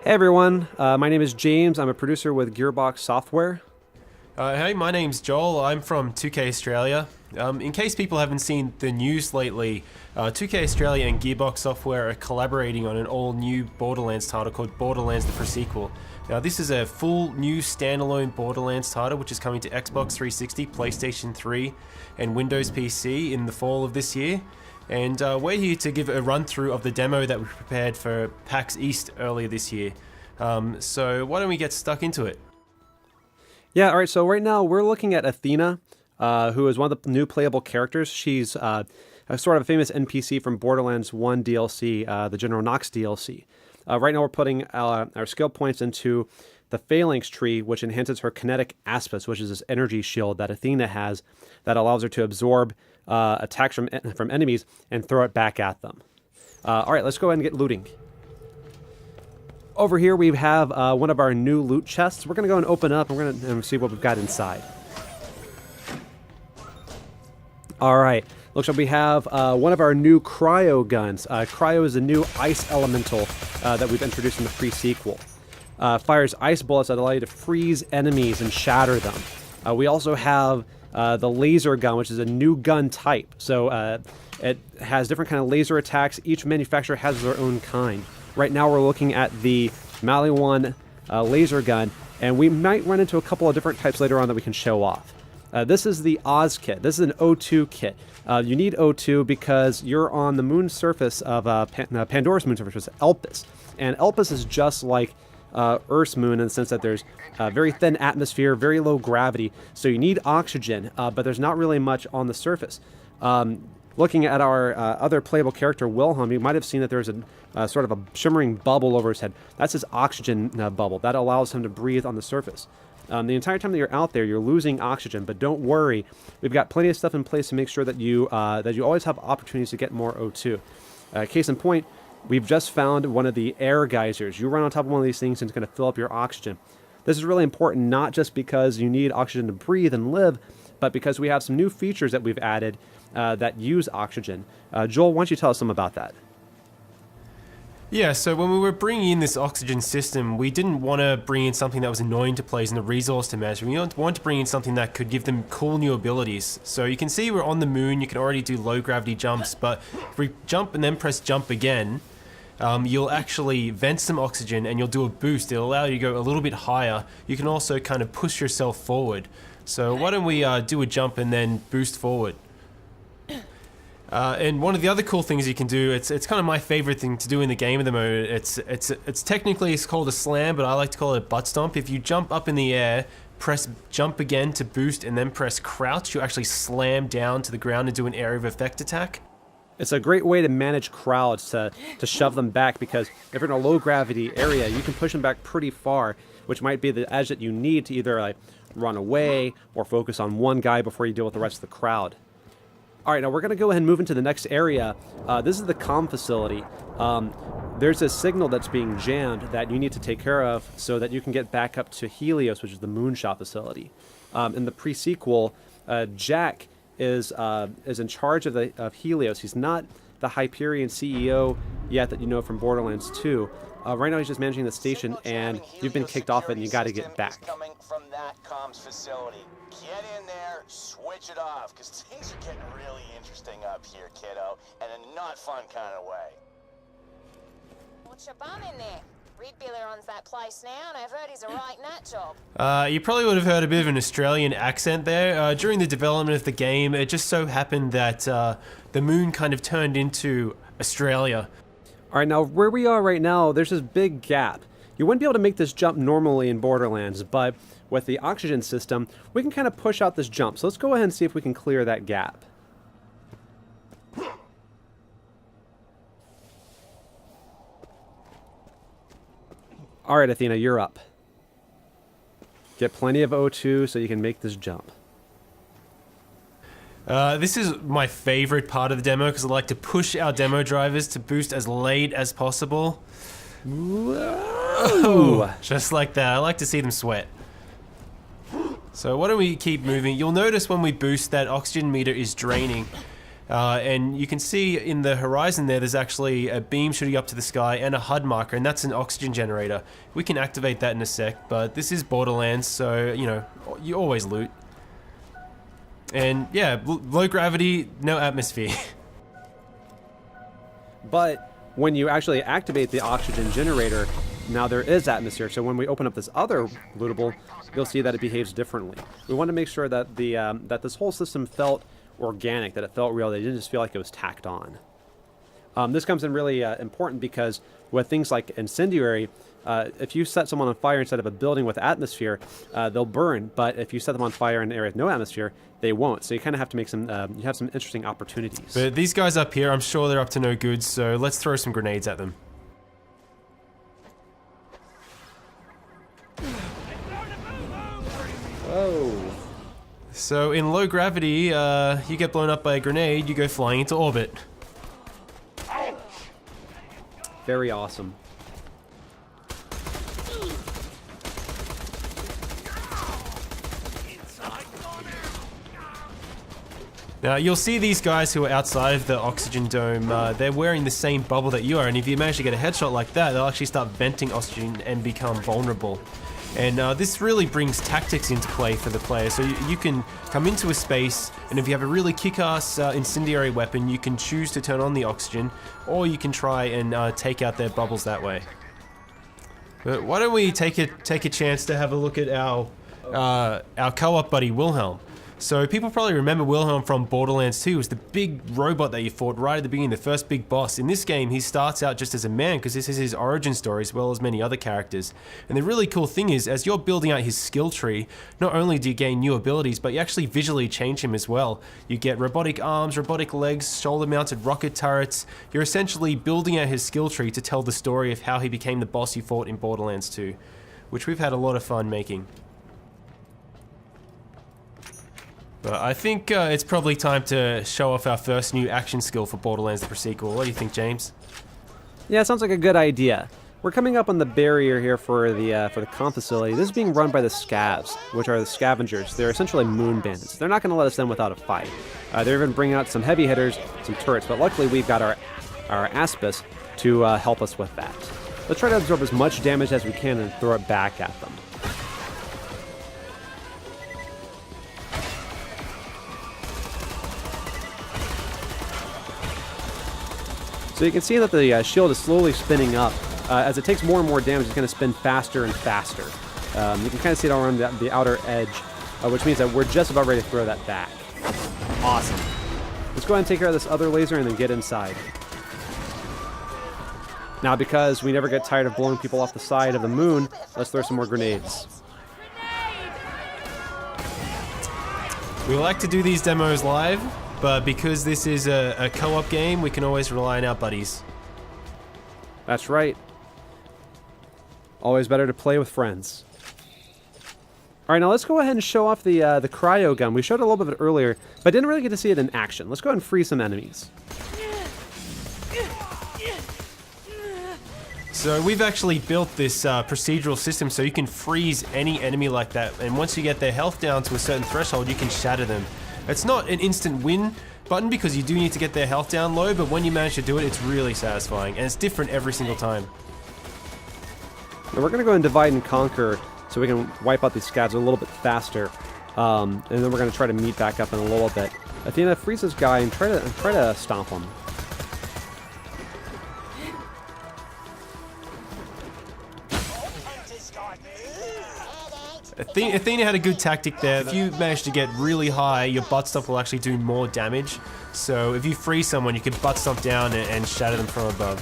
Hey everyone, my name is James. I'm a producer with Gearbox Software. Hey, my name's Joel. I'm from 2K Australia. In case people haven't seen the news lately, 2K Australia and Gearbox Software are collaborating on an all-new Borderlands title called Borderlands the Pre-Sequel. Now, this is a full new standalone Borderlands title which is coming to Xbox 360, PlayStation 3, and Windows PC in the fall of this year. And we're here to give a run-through of the demo that we prepared for PAX East earlier this year. So why don't we get stuck into it? Yeah, alright, so right now we're looking at Athena, who is one of the new playable characters. She's a sort of a famous NPC from Borderlands 1 DLC, the General Knox DLC. Right now we're putting our skill points into the Phalanx tree, which enhances her kinetic aspects, which is this energy shield that Athena has that allows her to absorb attacks from enemies and throw it back at them. Alright, let's go ahead and get looting. Over here we have one of our new loot chests. We're going to go and open up and we're going to see what we've got inside. Alright, looks like we have one of our new cryo guns. Cryo is a new ice elemental that we've introduced in the pre-sequel. Fires ice bullets that allow you to freeze enemies and shatter them. We also have the laser gun, which is a new gun type. So it has different kind of laser attacks. Each manufacturer has their own kind. Right now we're looking at the Maliwan laser gun, and we might run into a couple of different types later on that we can show off. This is the Oz kit. This is an O2 kit. You need O2 because you're on the moon surface of Pandora's moon surface, Elpis. And Elpis is just like Earth's moon in the sense that there's a very thin atmosphere, very low gravity, so you need oxygen, but there's not really much on the surface. Looking at our other playable character, Wilhelm, you might have seen that there's a sort of a shimmering bubble over his head. That's his oxygen bubble. That allows him to breathe on the surface. The entire time that you're out there, you're losing oxygen, but don't worry. We've got plenty of stuff in place to make sure that you always have opportunities to get more O2. Case in point, we've just found one of the air geysers. You run on top of one of these things and it's going to fill up your oxygen. This is really important, not just because you need oxygen to breathe and live, but because we have some new features that we've added that use oxygen. Joel, why don't you tell us some about that? Yeah, so when we were bringing in this oxygen system, we didn't want to bring in something that was annoying to players and a resource to manage. We wanted to bring in something that could give them cool new abilities. So you can see we're on the moon, you can already do low gravity jumps, but if we jump and then press jump again, you'll actually vent some oxygen and you'll do a boost. It'll allow you to go a little bit higher. You can also kind of push yourself forward. So why don't we do a jump and then boost forward? And one of the other cool things you can do, it's kind of my favorite thing to do in the game at the moment. It's technically called a slam, but I like to call it a butt stomp. If you jump up in the air, press jump again to boost, and then press crouch, you actually slam down to the ground and do an area of effect attack. It's a great way to manage crowds, to shove them back, because if you're in a low gravity area, you can push them back pretty far, which might be the edge that you need to either like run away or focus on one guy before you deal with the rest of the crowd. Alright, now we're going to go ahead and move into the next area. This is the comm facility. There's a signal that's being jammed that you need to take care of so that you can get back up to Helios, which is the moonshot facility. In the pre-sequel, Jack is in charge of Helios. He's not the Hyperion CEO yet that you know from Borderlands 2. Right now he's just managing the station, and you've been kicked off it and you got to get back. Coming from that comms facility. Get in there, switch it off, because things are getting really interesting up here, kiddo, and in a not fun kind of way. What's your bum in there? Reed Biller owns that place now, and I've heard he's a right nut job. You probably would have heard a bit of an Australian accent there. During the development of the game, it just so happened that the moon kind of turned into Australia. Alright, now where we are right now, there's this big gap. You wouldn't be able to make this jump normally in Borderlands, but with the oxygen system, we can kind of push out this jump. So let's go ahead and see if we can clear that gap. Alright, Athena, you're up. Get plenty of O2 so you can make this jump. This is my favorite part of the demo because I like to push our demo drivers to boost as late as possible. Whoa. Just like that. I like to see them sweat. So why don't we keep moving? You'll notice when we boost that oxygen meter is draining. And you can see in the horizon there's actually a beam shooting up to the sky and a HUD marker, and that's an oxygen generator. We can activate that in a sec, but this is Borderlands, so, you know, you always loot. And yeah, low gravity, no atmosphere. But when you actually activate the oxygen generator, now there is atmosphere. So when we open up this other lootable, you'll see that it behaves differently. We want to make sure that the that this whole system felt organic, that it felt real, that it didn't just feel like it was tacked on. This comes in really important because with things like incendiary, if you set someone on fire inside of a building with atmosphere, they'll burn. But if you set them on fire in an area with no atmosphere, they won't. So you kind of have to make some, you have some interesting opportunities. But these guys up here, I'm sure they're up to no good, so let's throw some grenades at them. Whoa. So in low gravity, you get blown up by a grenade, you go flying into orbit. Very awesome. Now you'll see these guys who are outside of the oxygen dome, they're wearing the same bubble that you are, and if you manage to get a headshot like that, they'll actually start venting oxygen and become vulnerable. And this really brings tactics into play for the player. So you can come into a space, and if you have a really kick-ass incendiary weapon, you can choose to turn on the oxygen, or you can try and take out their bubbles that way. But why don't we take a chance to have a look at our co-op buddy Wilhelm. So people probably remember Wilhelm from Borderlands 2. It was the big robot that you fought right at the beginning, the first big boss. In this game, he starts out just as a man because this is his origin story as well as many other characters. And the really cool thing is, as you're building out his skill tree, not only do you gain new abilities, but you actually visually change him as well. You get robotic arms, robotic legs, shoulder-mounted rocket turrets. You're essentially building out his skill tree to tell the story of how he became the boss you fought in Borderlands 2, which we've had a lot of fun making. But I think it's probably time to show off our first new action skill for Borderlands the Pre-Sequel. What do you think, James? Yeah, it sounds like a good idea. We're coming up on the barrier here for the comp facility. This is being run by the Scavs, which are the scavengers. They're essentially moon bandits. They're not going to let us in without a fight. They're even bringing out some heavy hitters, some turrets, but luckily we've got our Aspis to help us with that. Let's try to absorb as much damage as we can and throw it back at them. So you can see that the shield is slowly spinning up. As it takes more and more damage, it's going to spin faster and faster. You can kind of see it all around the outer edge, which means that we're just about ready to throw that back. Awesome. Let's go ahead and take care of this other laser and then get inside. Now, because we never get tired of blowing people off the side of the moon, let's throw some more grenades. We like to do these demos live, but because this is a co-op game, we can always rely on our buddies. That's right. Always better to play with friends. All right, now let's go ahead and show off the cryo gun. We showed a little bit of it earlier, but didn't really get to see it in action. Let's go ahead and freeze some enemies. So we've actually built this procedural system so you can freeze any enemy like that, and once you get their health down to a certain threshold, you can shatter them. It's not an instant win button because you do need to get their health down low, but when you manage to do it, it's really satisfying, and it's different every single time. Now we're going to go and divide and conquer so we can wipe out these scavs a little bit faster, and then we're going to try to meet back up in a little bit. Athena, freeze this guy and try to stomp him. Athena had a good tactic there. If you manage to get really high, your butt stuff will actually do more damage. So if you freeze someone, you can butt stomp down and shatter them from above.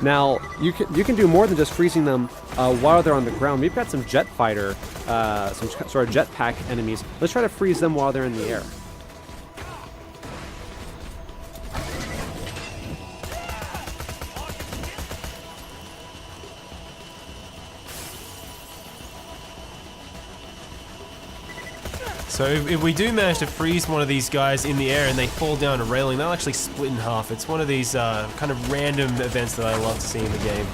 Now, you can do more than just freezing them while they're on the ground. We've got some jet fighter, some sort of jetpack enemies. Let's try to freeze them while they're in the air. So if we do manage to freeze one of these guys in the air and they fall down a railing, they'll actually split in half. It's one of these kind of random events that I love to see in the game.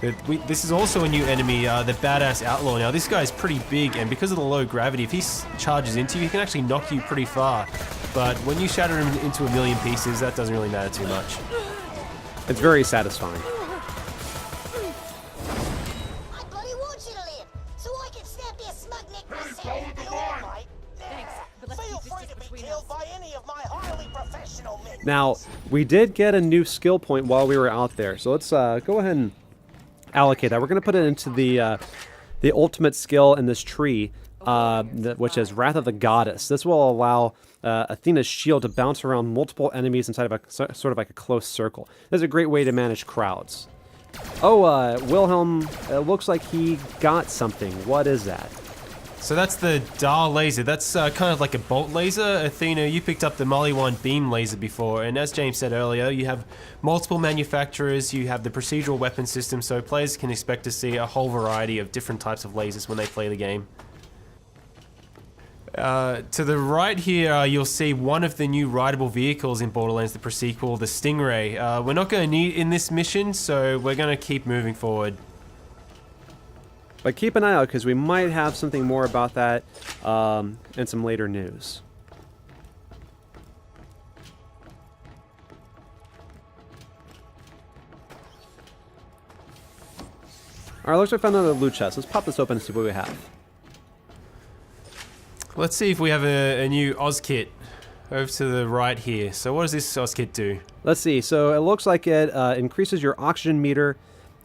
This is also a new enemy, the Badass Outlaw. Now, this guy's pretty big, and because of the low gravity, if he charges into you, he can actually knock you pretty far. But when you shatter him into a million pieces, that doesn't really matter too much. It's very satisfying. I bloody want you to live, so I can snap their smug neck myself. You all right? Feel free to be killed by any of my highly professional men. Now, we did get a new skill point while we were out there, so let's go ahead and allocate that. We're going to put it into the ultimate skill in this tree, which is Wrath of the Goddess. This will allow Athena's shield to bounce around multiple enemies inside of a sort of like a close circle. This is a great way to manage crowds. Oh, Wilhelm, it looks like he got something. What is that? So that's the Dar laser. That's kind of like a bolt laser. Athena, you picked up the Maliwan beam laser before, and as James said earlier, you have multiple manufacturers, you have the procedural weapon system, so players can expect to see a whole variety of different types of lasers when they play the game. To the right here, you'll see one of the new rideable vehicles in Borderlands, the pre-sequel, the Stingray. We're not going to need it in this mission, so we're going to keep moving forward. But keep an eye out, because we might have something more about that in some later news. Alright, looks like I found another loot chest. Let's pop this open and see what we have. Let's see if we have a new Oz kit over to the right here. So what does this Oz kit do? Let's see. So it looks like it increases your oxygen meter.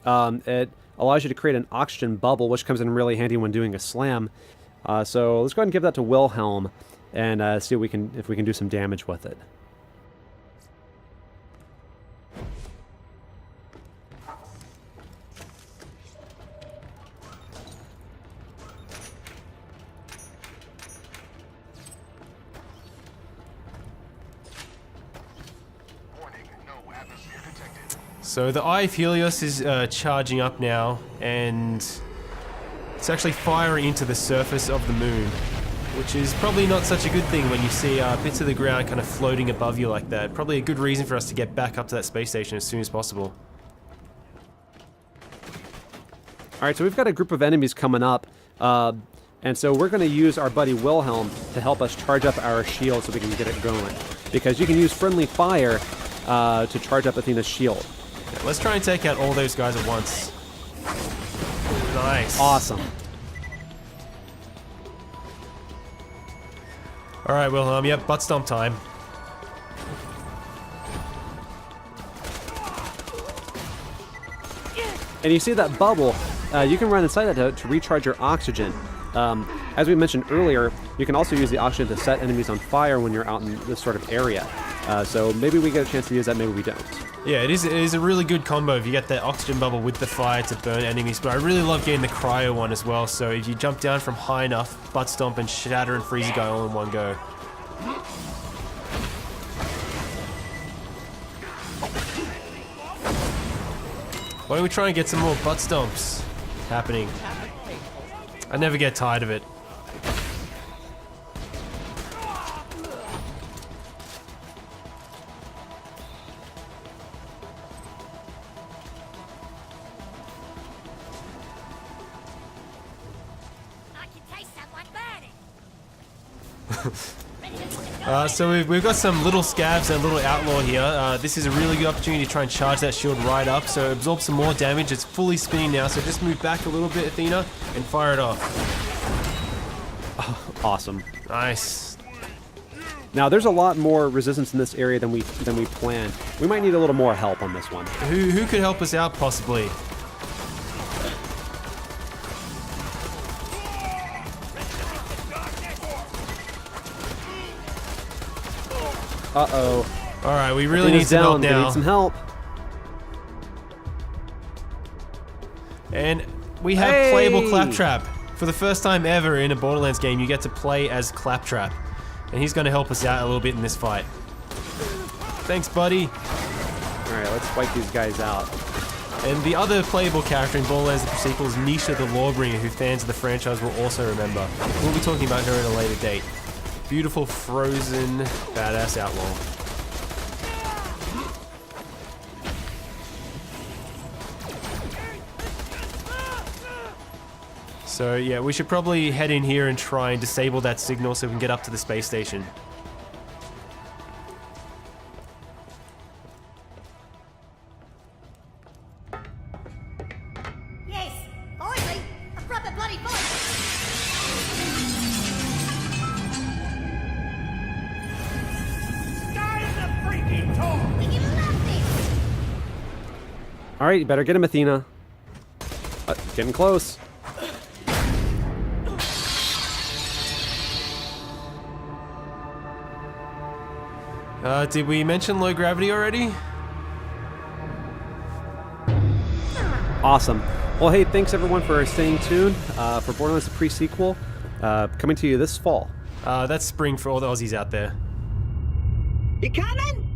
It allows you to create an oxygen bubble, which comes in really handy when doing a slam. So let's go ahead and give that to Wilhelm and see if we can do some damage with it. So the Eye of Helios is charging up now, and it's actually firing into the surface of the moon, which is probably not such a good thing when you see bits of the ground kind of floating above you like that. Probably a good reason for us to get back up to that space station as soon as possible. Alright, so we've got a group of enemies coming up, and so we're going to use our buddy Wilhelm to help us charge up our shield so we can get it going. Because you can use friendly fire to charge up Athena's shield. Let's try and take out all those guys at once. Nice. Awesome. Alright, Wilhelm, yep, butt stomp time. And you see that bubble, you can run inside that to recharge your oxygen. As we mentioned earlier, you can also use the oxygen to set enemies on fire when you're out in this sort of area. So maybe we get a chance to use that, maybe we don't. Yeah, it is a really good combo if you get that oxygen bubble with the fire to burn enemies, but I really love getting the cryo one as well, so if you jump down from high enough, butt stomp and shatter and freeze a guy all in one go. Why don't we try and get some more butt stomps happening? I never get tired of it. So we've got some little scabs and a little outlaw here. This is a really good opportunity to try and charge that shield right up, so absorb some more damage. It's fully spinning now, so just move back a little bit, Athena, and fire it off. Awesome. Nice. Now there's a lot more resistance in this area than we planned. We might need a little more help on this one. Who could help us out possibly? Uh-oh. Alright, we really need some help now. We need some help. And we have playable Claptrap. For the first time ever in a Borderlands game, you get to play as Claptrap. And he's going to help us out a little bit in this fight. Thanks, buddy. Alright, let's wipe these guys out. And the other playable character in Borderlands the sequel is Nisha the Lawbringer, who fans of the franchise will also remember. We'll be talking about her at a later date. Beautiful, frozen, badass outlaw. So yeah, we should probably head in here and try and disable that signal so we can get up to the space station. Yes, finally, a proper bloody fight. Sky's a freaking talk! We can love this. All right, you better get him, Athena. Getting close. Did we mention low gravity already? Awesome. Well, hey, thanks everyone for staying tuned for Borderlands the pre-sequel coming to you this fall. That's spring for all the Aussies out there. You coming?